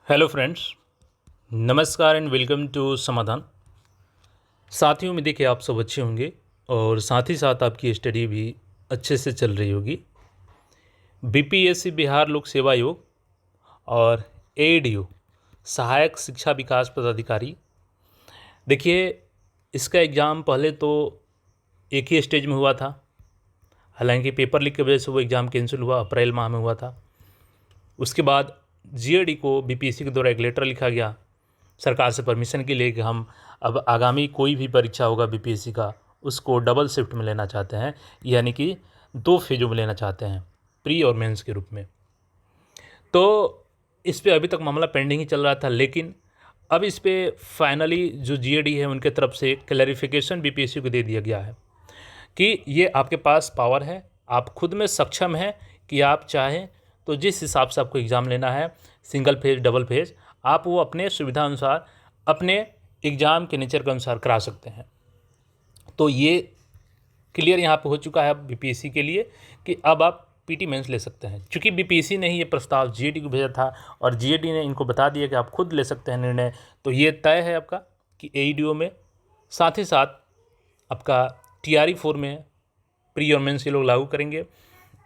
Hello friends, नमस्कार and welcome to समाधान। साथियों, उम्मीद है कि आप सब अच्छे होंगे और साथ ही साथ आपकी स्टडी भी अच्छे से चल रही होगी। बीपीएससी बिहार लोक सेवा आयोग और एडीओ सहायक शिक्षा विकास पदाधिकारी, देखिए इसका एग्ज़ाम पहले तो एक ही स्टेज में हुआ था। हालांकि पेपर लीक की वजह से वो एग्ज़ाम कैंसिल हुआ, अप्रैल माह में हुआ था। उसके बाद जीएडी को बीपीएससी के द्वारा एक लेटर लिखा गया सरकार से परमिशन के लिए कि हम अब आगामी कोई भी परीक्षा होगा बीपीएससी का, उसको डबल शिफ्ट में लेना चाहते हैं, यानी कि 2 फेज़ों में लेना चाहते हैं, प्री और मेंस के रूप में। तो इस पे अभी तक मामला पेंडिंग ही चल रहा था, लेकिन अब इस पे फाइनली जो जीएडी है उनके तरफ से क्लैरिफिकेशन बीपीएससी को दे दिया गया है कि ये आपके पास पावर है, आप खुद में सक्षम हैं कि आप चाहें तो जिस हिसाब से आपको एग्ज़ाम लेना है, सिंगल फेज डबल फेज, आप वो अपने सुविधा अनुसार अपने एग्ज़ाम के नेचर के अनुसार करा सकते हैं। तो ये क्लियर यहाँ पे हो चुका है बीपीएससी के लिए कि अब आप पीटी मेंस ले सकते हैं। चूँकि बीपीएससी ने ही ये प्रस्ताव जीएडी को भेजा था और जीएडी ने इनको बता दिया कि आप खुद ले सकते हैं निर्णय, तो ये तय है आपका कि एडीओ में, साथ ही साथ आपका टीआरई 4 में प्री और मेंस ये लोग लागू करेंगे।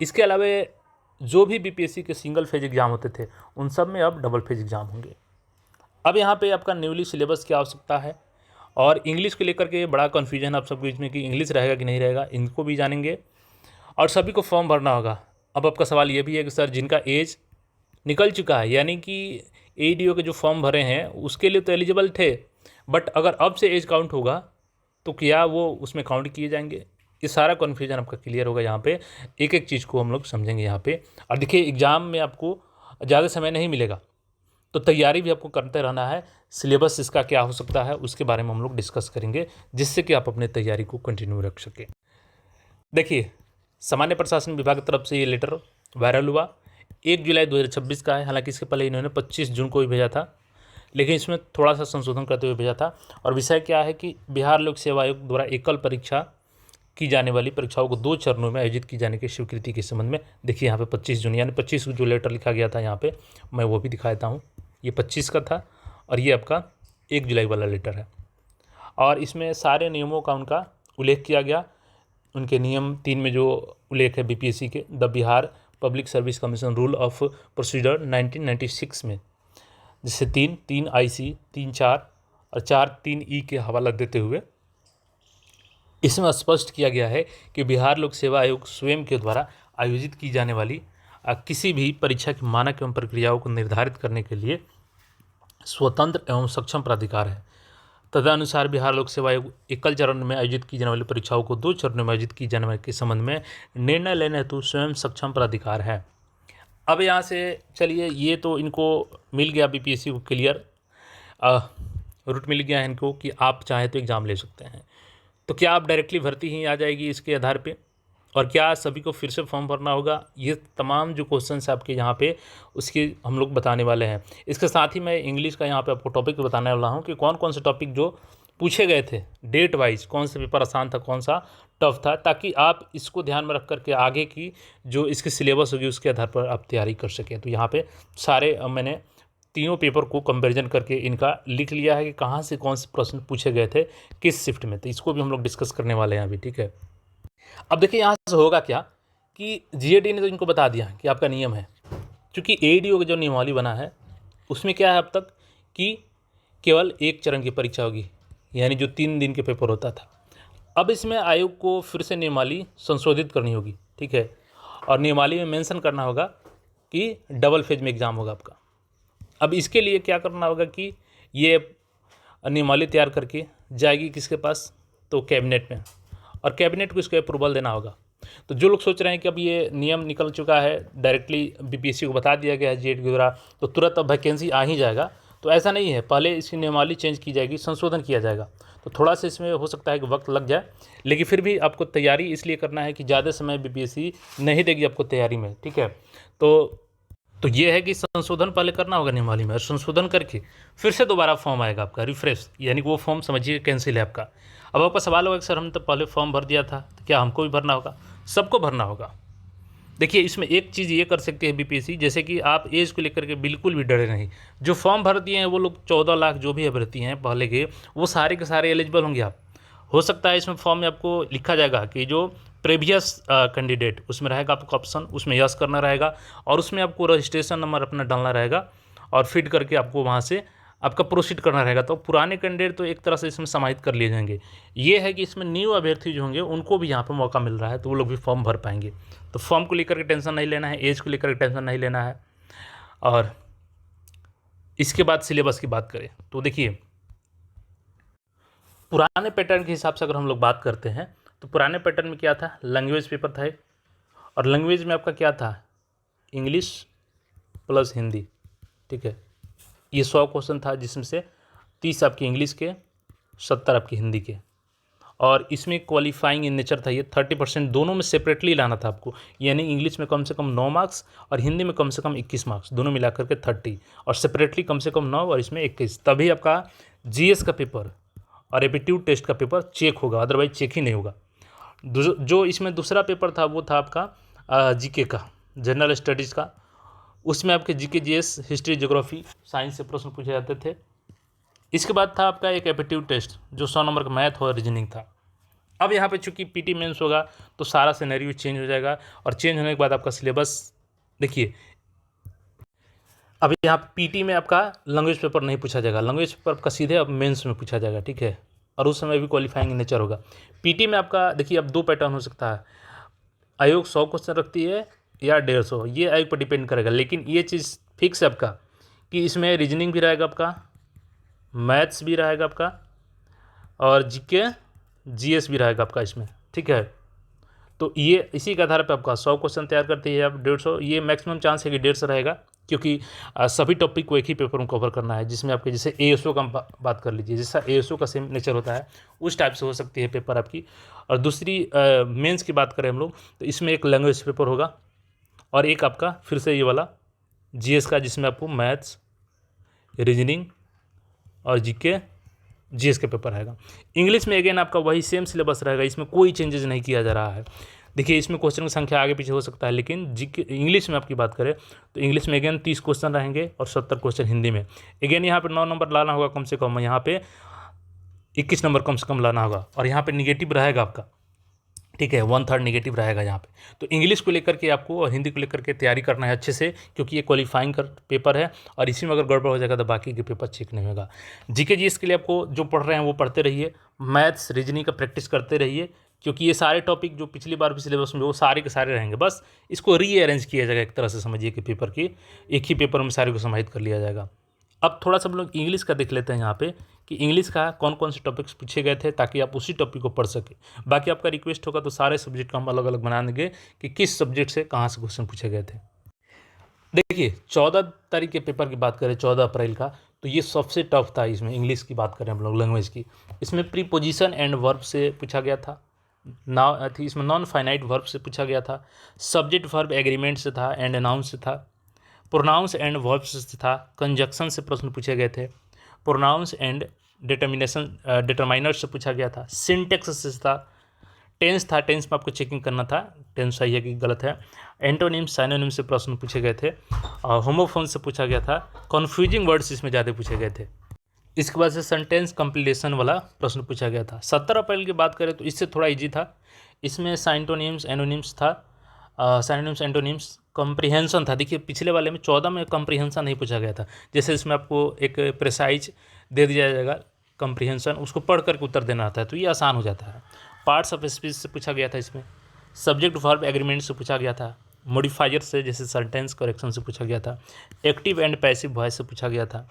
इसके अलावा जो भी बीपीएससी के सिंगल फेज एग्ज़ाम होते थे उन सब में अब डबल फेज एग्ज़ाम होंगे। अब यहाँ पे आपका न्यूली सिलेबस की आवश्यकता है और इंग्लिश को लेकर के बड़ा कन्फ्यूजन आप सबके बीच में कि इंग्लिश रहेगा कि नहीं रहेगा, इनको भी जानेंगे। और सभी को फॉर्म भरना होगा। अब आपका सवाल ये भी है कि सर जिनका एज निकल चुका है, यानी कि एडीओ के जो फॉर्म भरे हैं उसके लिए तो एलिजिबल थे, बट अगर अब से एज काउंट होगा तो क्या वो उसमें काउंट किए जाएंगे? ये सारा कन्फ्यूजन आपका क्लियर होगा। यहाँ पे एक एक चीज़ को हम लोग समझेंगे यहाँ पे। और देखिए एग्ज़ाम में आपको ज़्यादा समय नहीं मिलेगा, तो तैयारी भी आपको करते रहना है। सिलेबस इसका क्या हो सकता है उसके बारे में हम लोग डिस्कस करेंगे, जिससे कि आप अपने तैयारी को कंटिन्यू रख सकें। देखिए, सामान्य प्रशासन विभाग की तरफ से ये लेटर वायरल हुआ 1 जुलाई 2026 का है। हालांकि इसके पहले इन्होंने 25 जून को भी भेजा था, लेकिन इसमें थोड़ा सा संशोधन करते हुए भेजा था। और विषय क्या है कि बिहार लोक सेवा आयोग द्वारा एकल परीक्षा की जाने वाली परीक्षाओं को 2 चरणों में आयोजित की जाने की स्वीकृति के संबंध में। देखिए यहाँ पे 25 जून यानी 25 को जो लेटर लिखा गया था यहाँ पे, मैं वो भी दिखा देता हूँ। ये 25 का था और ये आपका 1 जुलाई वाला लेटर है। और इसमें सारे नियमों का उनका उल्लेख किया गया। उनके नियम 3 में जो उल्लेख है बीपीएससी के, the Bihar public service commission rule of procedure 1996 में, जिससे 3 IC 3-4 और 4-3E के हवाला देते हुए इसमें स्पष्ट किया गया है कि बिहार लोक सेवा आयोग स्वयं के द्वारा आयोजित की जाने वाली किसी भी परीक्षा की मानक एवं प्रक्रियाओं को निर्धारित करने के लिए स्वतंत्र एवं सक्षम प्राधिकार है। तदनुसार बिहार लोक सेवा आयोग एकल चरण में आयोजित की जाने वाली परीक्षाओं को 2 चरणों में आयोजित की जाने वाले के संबंध में निर्णय लेने हेतु स्वयं सक्षम प्राधिकार है। अब यहाँ से चलिए, ये तो इनको मिल गया बीपीएससी को क्लियर रूट मिल गया है इनको कि आप चाहे तो एग्ज़ाम ले सकते हैं। तो क्या आप डायरेक्टली भर्ती ही आ जाएगी इसके आधार पे, और क्या सभी को फिर से फॉर्म भरना होगा? ये तमाम जो क्वेश्चंस आपके यहाँ पे उसकी हम लोग बताने वाले हैं। इसके साथ ही मैं इंग्लिश का यहाँ पे आपको टॉपिक बताने वाला हूँ कि कौन कौन से टॉपिक जो पूछे गए थे डेट वाइज, कौन सा पेपर आसान था कौन सा टफ था, ताकि आप इसको ध्यान में रख करके आगे की जो इसकी सिलेबस होगी उसके आधार पर आप तैयारी कर सकें। तो यहाँ पर सारे मैंने तीनों पेपर को कंपैरिजन करके इनका लिख लिया है कि कहाँ से कौन से प्रश्न पूछे गए थे किस शिफ्ट में, तो इसको भी हम लोग डिस्कस करने वाले हैं अभी, ठीक है। अब देखिए यहाँ से होगा क्या कि जीएडी ने तो इनको बता दिया कि आपका नियम है, क्योंकि एडीओ का जो नियमावली बना है उसमें क्या है अब तक कि केवल 1 चरण की परीक्षा होगी, यानी जो 3 दिन के पेपर होता था। अब इसमें आयोग को फिर से नियमावली संशोधित करनी होगी, ठीक है, और नियमावली में मेंशन करना होगा कि डबल फेज में एग्ज़ाम होगा आपका। अब इसके लिए क्या करना होगा कि ये नियमावली तैयार करके जाएगी किसके पास, तो कैबिनेट में, और कैबिनेट को इसको अप्रूवल देना होगा। तो जो लोग सोच रहे हैं कि अब ये नियम निकल चुका है, डायरेक्टली बीपीएससी को बता दिया गया है जीएडी के द्वारा, तो तुरंत अब वैकेंसी आ ही जाएगा, तो ऐसा नहीं है। पहले इसकी नियमावली चेंज की जाएगी, संशोधन किया जाएगा, तो थोड़ा सा इसमें हो सकता है कि वक्त लग जाए, लेकिन फिर भी आपको तैयारी इसलिए करना है कि ज़्यादा समय बीपीएससी नहीं देगी आपको तैयारी में, ठीक है। तो ये है कि संशोधन पहले करना होगा नियमावली में, और संशोधन करके फिर से दोबारा फॉर्म आएगा आपका रिफ्रेश, यानी कि वो फॉर्म समझिए कैंसिल है आपका। अब आपका सवाल होगा कि सर हम तो पहले फॉर्म भर दिया था, तो क्या हमको भी भरना होगा? सबको भरना होगा। देखिए इसमें एक चीज़ ये कर सकते हैं बीपीएससी, जैसे कि आप एज को लेकर के बिल्कुल भी डरे नहीं। जो फॉर्म भर दिए हैं वो लोग 14 लाख जो भी अभ्यर्थी हैं पहले के सारे एलिजिबल होंगे। आप हो सकता है इसमें फॉर्म में आपको लिखा जाएगा कि जो प्रीवियस कैंडिडेट, उसमें रहेगा आपका ऑप्शन, उसमें यस करना रहेगा और उसमें आपको रजिस्ट्रेशन नंबर अपना डालना रहेगा और फिट करके आपको वहाँ से आपका प्रोसीड करना रहेगा। तो पुराने कैंडिडेट तो एक तरह से इसमें समाहित कर लिए जाएंगे। ये है कि इसमें न्यू अभ्यर्थी जो होंगे उनको भी यहाँ पर मौका मिल रहा है, तो वो लोग भी फॉर्म भर पाएंगे। तो फॉर्म को लेकर के टेंशन नहीं लेना है, एज को लेकर के टेंशन नहीं लेना है। और इसके बाद सिलेबस की बात करें तो देखिए पुराने पैटर्न के हिसाब से अगर हम लोग बात करते हैं तो पुराने पैटर्न में क्या था, लैंग्वेज पेपर था और लैंग्वेज में आपका क्या था, इंग्लिश प्लस हिंदी। ठीक है, ये 100 क्वेश्चन था जिसमें से 30 आपके इंग्लिश के, 70 आपके हिंदी के। और इसमें क्वालिफाइंग इन नेचर था, ये 30% दोनों में सेपरेटली लाना था आपको। यानी इंग्लिश में कम से कम 9 मार्क्स और हिंदी में कम से कम 21 मार्क्स, दोनों मिलाकर के 30 और सेपरेटली कम से कम 9 और इसमें 21। तभी आपका जीएस का पेपर और एप्टीट्यूड टेस्ट का पेपर चेक होगा, अदरवाइज चेक ही नहीं होगा। जो इसमें दूसरा पेपर था वो था आपका जीके का, जनरल स्टडीज़ का। उसमें आपके GK, GS, history, geography, science से प्रश्न पूछे जाते थे। इसके बाद था आपका एक एप्टीट्यूड टेस्ट जो 100 नंबर का मैथ और रीजनिंग था। अब यहाँ पे चूंकि पीटी मेंस होगा तो सारा सिनेरियो चेंज हो जाएगा और चेंज होने के बाद आपका सिलेबस देखिए, अब यहाँ पीटी में आपका लैंग्वेज पेपर नहीं पूछा जाएगा, लैंग्वेज पेपर आपका सीधे अब मेंस में पूछा जाएगा। ठीक है, और उस समय भी क्वालिफाइंग नेचर होगा। पीटी में आपका देखिए अब 2 पैटर्न हो सकता है, आयोग 100 क्वेश्चन रखती है या 150, ये आयोग पर डिपेंड करेगा। लेकिन ये चीज़ फिक्स है आपका कि इसमें रीजनिंग भी रहेगा आपका, मैथ्स भी रहेगा आपका और जीके जीएस भी रहेगा आपका इसमें। ठीक है, तो ये इसी के आधार पर आपका 100 क्वेश्चन तैयार करती है आप 150, ये मैक्सिमम चांस है कि 150 रहेगा, क्योंकि सभी टॉपिक को एक ही पेपर में कवर करना है। जिसमें आपके जैसे एएसओ का बात कर लीजिए, जैसा एएसओ का सेम नेचर होता है उस टाइप से हो सकती है पेपर आपकी। और दूसरी मेंस की बात करें हम लोग तो इसमें एक लैंग्वेज पेपर होगा और एक आपका फिर से ये वाला जीएस का, जिसमें आपको मैथ्स, रीजनिंग और जीके जीएस का पेपर रहेगा। इंग्लिश में अगेन आपका वही सेम सिलेबस रहेगा, इसमें कोई चेंजेस नहीं किया जा रहा है। देखिए इसमें क्वेश्चन की संख्या आगे पीछे हो सकता है, लेकिन जीके इंग्लिश में आपकी बात करें तो इंग्लिश में अगेन 30 क्वेश्चन रहेंगे और 70 क्वेश्चन हिंदी में। अगेन यहाँ पे 9 नंबर लाना होगा कम से कम, यहाँ पे 21 नंबर कम से कम लाना होगा और यहाँ पे निगेटिव रहेगा आपका। ठीक है, 1/3 निगेटिव रहेगा यहाँ पे। तो इंग्लिश को लेकर के आपको और हिंदी को लेकर के तैयारी करना है अच्छे से, क्योंकि ये क्वालिफाइंग का पेपर है और इसी में अगर गड़बड़ हो जाएगा तो बाकी के पेपर चेक नहीं होगा। जीके जीएस के लिए आपको जो पढ़ रहे हैं वो पढ़ते रहिए, मैथ्स रीजनिंग का प्रैक्टिस करते रहिए, क्योंकि ये सारे टॉपिक जो पिछली बार भी सिलेबस में वो सारे के सारे रहेंगे। बस इसको रीअरेंज किया जाएगा एक तरह से, समझिए कि पेपर की एक ही पेपर में सारे को समाहित कर लिया जाएगा। अब थोड़ा सा हम लोग इंग्लिश का देख लेते हैं यहाँ पे कि इंग्लिश का कौन कौन से टॉपिक्स पूछे गए थे, ताकि आप उसी टॉपिक को पढ़ सके। बाकी आपका रिक्वेस्ट होगा तो सारे सब्जेक्ट का हम अलग अलग बना देंगे कि किस सब्जेक्ट से कहाँ से क्वेश्चन पूछे गए थे। देखिए 14 तारीख के पेपर की बात करें, 14 अप्रैल का, तो ये सबसे टफ था। इसमें इंग्लिश की बात करें हम लोग लैंग्वेज की, इसमें प्रीपोजिशन एंड वर्ब से पूछा गया था, इसमें नॉन फाइनाइट वर्ब से पूछा गया था, सब्जेक्ट वर्ब एग्रीमेंट से था, एंड अनाउंस से था, प्रोनाउंस एंड वर्ब्स से था, कंजक्शन से प्रश्न पूछे गए थे, प्रोनाउंस एंड डिटरमाइनर से पूछा गया था, सिंटेक्स से था, टेंस था, टेंस में आपको चेकिंग करना था टेंस सही है कि गलत है, एंटोनिम्स साइनोनिम से प्रश्न पूछे गए थे, होमोफोन से पूछा गया था, कन्फ्यूजिंग वर्ड्स इसमें ज़्यादा पूछे गए थे। इसके बाद से सेंटेंस कंप्लीशन वाला प्रश्न पूछा गया था। 17 अप्रैल की बात करें तो इससे थोड़ा इजी था, इसमें साइंटोनिम्स एनोनिम्स था, साइनोनिम्स एंटोनिम्स, कॉम्प्रिहेंशन था। देखिए पिछले वाले में 14 में कॉम्प्रिहेंशन नहीं पूछा गया था, जैसे इसमें आपको एक प्रेसाइज दे दिया जाएगा कॉम्प्रिहेंशन, उसको पढ़ करके उत्तर देना आता है, तो ये आसान हो जाता है। पार्ट्स ऑफ स्पीच से पूछा गया था, इसमें सब्जेक्ट वर्ब एग्रीमेंट से पूछा गया था, मॉडिफायर से जैसे सेंटेंस करेक्शन से पूछा गया था, एक्टिव एंड पैसिव वॉइस से पूछा गया था।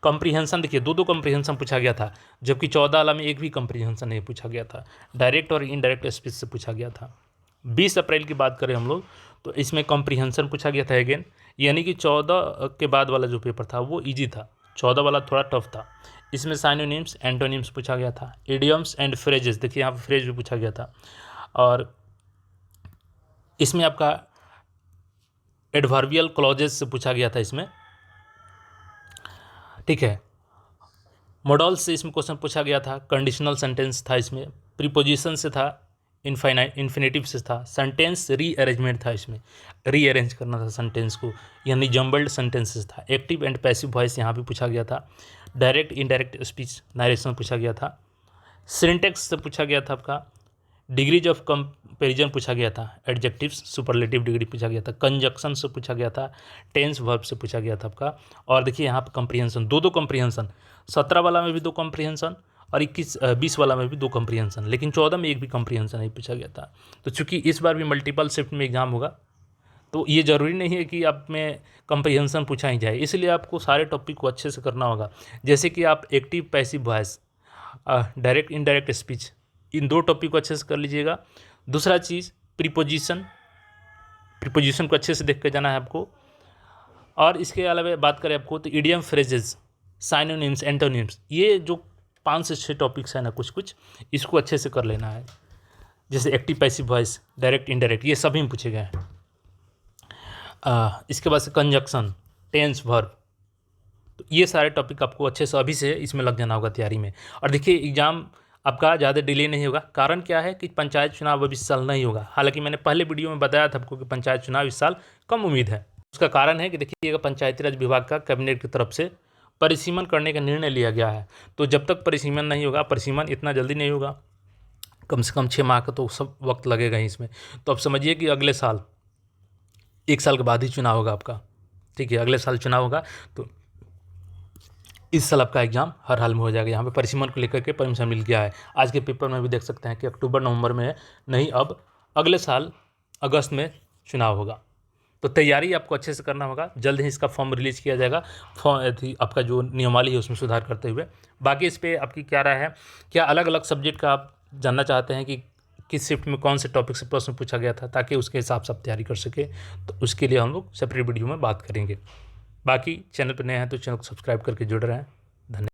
कॉम्प्रिहेंशन देखिए 2 कॉम्प्रिहेंशन पूछा गया था, जबकि 14 वाला में एक भी कॉम्प्रिहेंशन नहीं पूछा गया था। डायरेक्ट और इनडायरेक्ट स्पीच से पूछा गया था। 20 अप्रैल की बात करें हम लोग तो इसमें कॉम्प्रिहेंशन पूछा गया था अगेन, यानी कि 14 के बाद वाला जो पेपर था वो इजी था, 14 वाला थोड़ा टफ था। इसमें साइनोनिम्स एंटोनिम्स पूछा गया था, इडियम्स एंड फ्रेजेस, देखिए यहाँ पर फ्रेज भी पूछा गया था, और इसमें आपका एडवर्बियल क्लॉजेस से पूछा गया था इसमें। ठीक है, मॉडल्स से इसमें क्वेश्चन पूछा गया था, कंडीशनल सेंटेंस था, इसमें प्रीपोजिशन से था, इन्फिनेटिव से था, सेंटेंस रीअरेंजमेंट था, इसमें रीअरेंज करना था सेंटेंस को, यानी जम्बल्ड सेंटेंसेस था। एक्टिव एंड पैसिव वॉइस यहाँ पे पूछा गया था। डायरेक्ट इनडायरेक्ट स्पीच नरेशन पूछा गया था। सिंटैक्स से पूछा गया था आपका। डिग्रीज ऑफ कंपैरिजन पूछा गया था। एडजेक्टिव्स सुपरलेटिव डिग्री पूछा गया था। कंजक्शन से पूछा गया था। टेंस वर्ब से पूछा गया था आपका। और देखिए यहाँ पर कंप्रीहेंशन, दो कंप्रीहेंशन, 17 वाला में भी 2 कंप्रीहेंशन और 20 वाला में भी 2 कंप्रीहेंशन, लेकिन 14 में एक भी कंप्रीहेंशन नहीं पूछा गया था। तो चूंकि इस बार भी मल्टीपल शिफ्ट में एग्जाम होगा, तो ये ज़रूरी नहीं है कि आप में कंप्रीहेंशन पूछा ही जाए, इसलिए आपको सारे टॉपिक को अच्छे से करना होगा। जैसे कि आप active passive voice, direct indirect speech, इन 2 टॉपिक को अच्छे से कर लीजिएगा। दूसरा चीज़ प्रीपोजिशन को अच्छे से देख कर जाना है आपको। और इसके अलावा बात करें आपको तो इडियम फ्रेजेस, साइनोनिम्स, एंटोनिम्स, ये जो 5 से 6 टॉपिक्स है ना, कुछ इसको अच्छे से कर लेना है। जैसे active passive voice, direct indirect, ये सभी में पूछे गए हैं। इसके बाद से कंजक्शन, टेंस, वर्ब, तो ये सारे टॉपिक आपको अच्छे से अभी से इसमें लग जाना होगा तैयारी में। और देखिए एग्ज़ाम आपका ज़्यादा डिले नहीं होगा। कारण क्या है कि पंचायत चुनाव अब इस साल नहीं होगा। हालांकि मैंने पहले वीडियो में बताया था आपको कि पंचायत चुनाव इस साल कम उम्मीद है। उसका कारण है कि देखिएगा पंचायती राज विभाग का कैबिनेट की तरफ से परिसीमन करने का निर्णय लिया गया है। तो जब तक परिसीमन नहीं होगा, परिसीमन इतना जल्दी नहीं होगा, कम से कम 6 माह का तो सब वक्त लगेगा ही इसमें। तो अब समझिए कि अगले साल 1 साल के बाद ही चुनाव होगा आपका, ठीक है, अगले साल चुनाव होगा। तो इस साल आपका एग्जाम हर हाल में हो जाएगा। यहाँ पे परिसीमन को लेकर के परमिशन मिल गया है। आज के पेपर में भी देख सकते हैं कि अक्टूबर नवंबर में नहीं, अब अगले साल अगस्त में चुनाव होगा। तो तैयारी आपको अच्छे से करना होगा। जल्द ही इसका फॉर्म रिलीज़ किया जाएगा, आपका जो नियमावली है उसमें सुधार करते हुए। बाकी इस पर आपकी क्या राय है, क्या अलग अलग सब्जेक्ट का आप जानना चाहते हैं कि किस शिफ्ट में कौन से टॉपिक से प्रश्न पूछा गया था, ताकि उसके हिसाब से आप तैयारी कर सके, तो उसके लिए हम लोग सेपरेट वीडियो में बात करेंगे। बाकी चैनल पर नए हैं तो चैनल को सब्सक्राइब करके जुड़ रहे हैं। धन्यवाद।